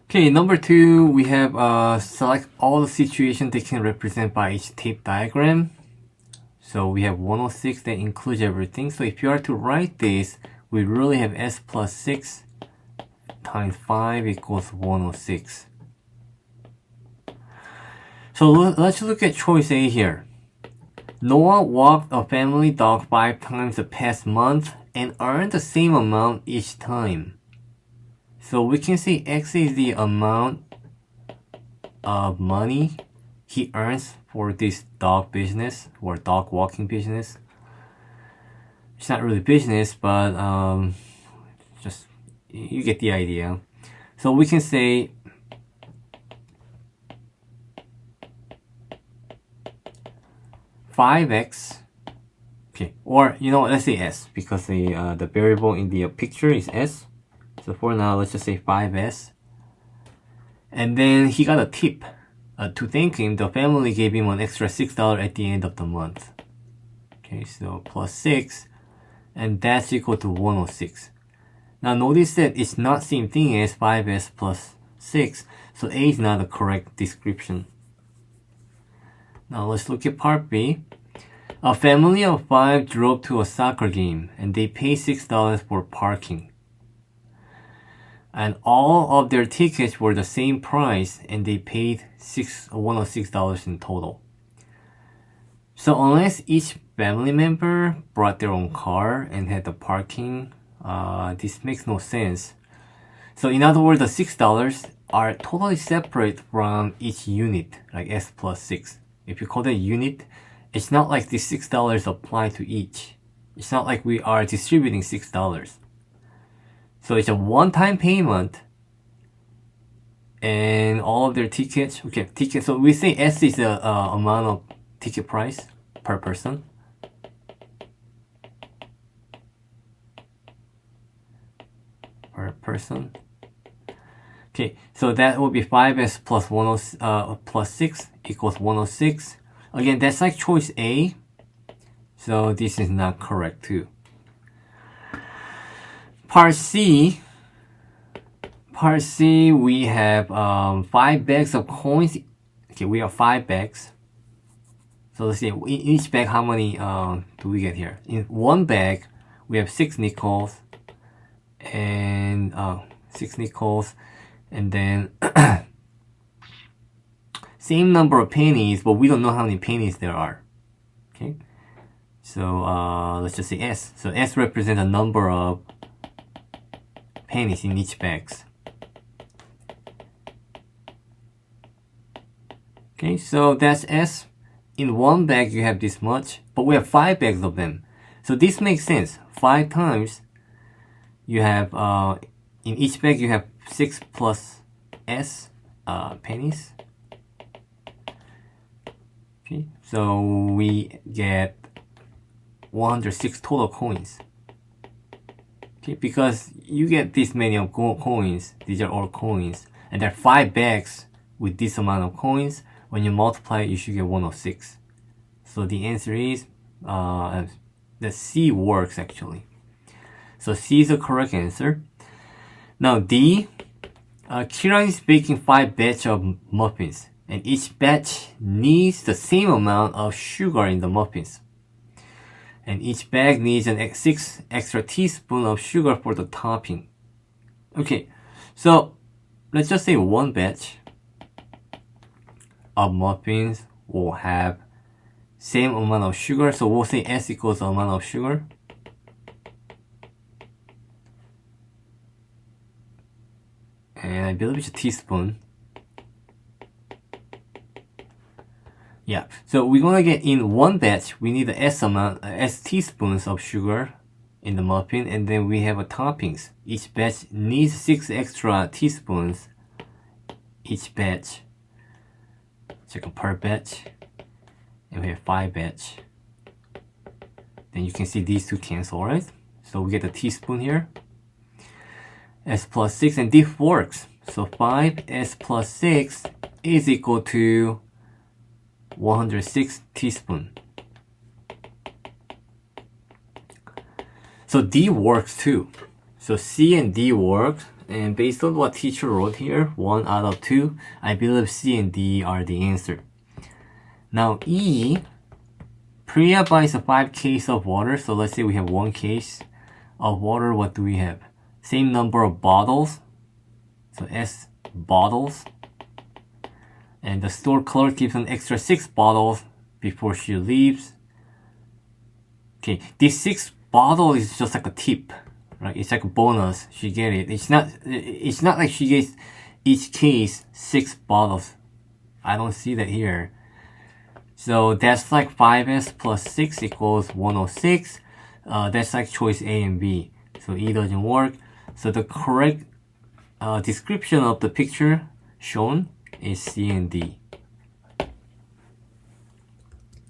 Okay, number 2, we have select all the situations they can represent by each tape diagram. So we have 106 that includes everything. So if you are to write this, we really have s plus 6 times 5 equals 106. So let's look at choice A here. Noah walked a family dog 5 times the past month and earned the same amount each time. So we can say X is the amount of money he earns for this dog business or dog walking business. It's not really business, but just you get the idea. So we can say $5x. Okay, or you know what, let's say S because the variable in the picture is S. So for now, let's just say 5S. And then he got a tip. To thank him, the family gave him an extra $6 at the end of the month. Okay, so plus 6, and that's equal to 106. Now notice that it's not same thing as 5S plus 6, so A is not the correct description. Now let's look at part B. A family of 5 drove to a soccer game, and they paid $6 for parking. And all of their tickets were the same price, and they paid $106 in total. So unless each family member brought their own car and had the parking, this makes no sense. So in other words, the $6 are totally separate from each unit, like S plus 6. If you call that unit, it's not like the $6 apply to each. It's not like we are distributing $6. So it's a one-time payment, and all of their tickets. Okay, tickets. So we say S is the amount of ticket price per person. Per person. Okay, so that will be 5S plus 6 equals 106. Again, that's like choice A. So this is not correct too. Part C, we have 5 bags of coins. Okay, we have 5 bags. So let's see, in each bag, how many do we get here? In one bag, we have 6 nickels, and 6 nickels, and then same number of pennies, but we don't know how many pennies there are. Okay, so let's just say S. So S represents a number of pennies in each bags. Okay, so that's S. In one bag you have this much, but we have 5 bags of them. So this makes sense. 5 times you have, in each bag you have 6 plus S pennies. Okay, so we get 106 total coins. Okay, because you get this many of coins, these are all coins, and there are 5 bags with this amount of coins. When you multiply it, you should get 106. So the answer is the C works actually. So C is the correct answer. Now D, Kira is baking 5 batches of muffins, and each batch needs the same amount of sugar in the muffins. And each bag needs 6 extra teaspoons of sugar for the topping. Okay, so let's just say one batch of muffins will have same amount of sugar. So we'll say S equals the amount of sugar. And I believe it's a teaspoon. Yeah, so we're gonna get in one batch, we need the S teaspoons of sugar in the muffin, and then we have a toppings. Each batch needs 6 extra teaspoons each batch. Check per batch, and we have 5 batch. Then you can see these two cancel, right? So we get a teaspoon here. S plus 6, and this works. So 5S plus 6 is equal to 106 teaspoons. So D works too. So C and D work, and based on what teacher wrote here, 1 out of 2, I believe C and D are the answer. Now E, Priya buys 5 cases of water, so let's say we have 1 case of water. What do we have? Same number of bottles, so S, bottles. And the store clerk gives an extra 6 bottles before she leaves. Okay, this 6 bottle is just like a tip, right? It's like a bonus. She get it. It's not like she gets each case 6 bottles. I don't see that here. So that's like 5S plus 6 equals 106. That's like choice A and B. So E doesn't work. So the correct description of the picture shown is C and D.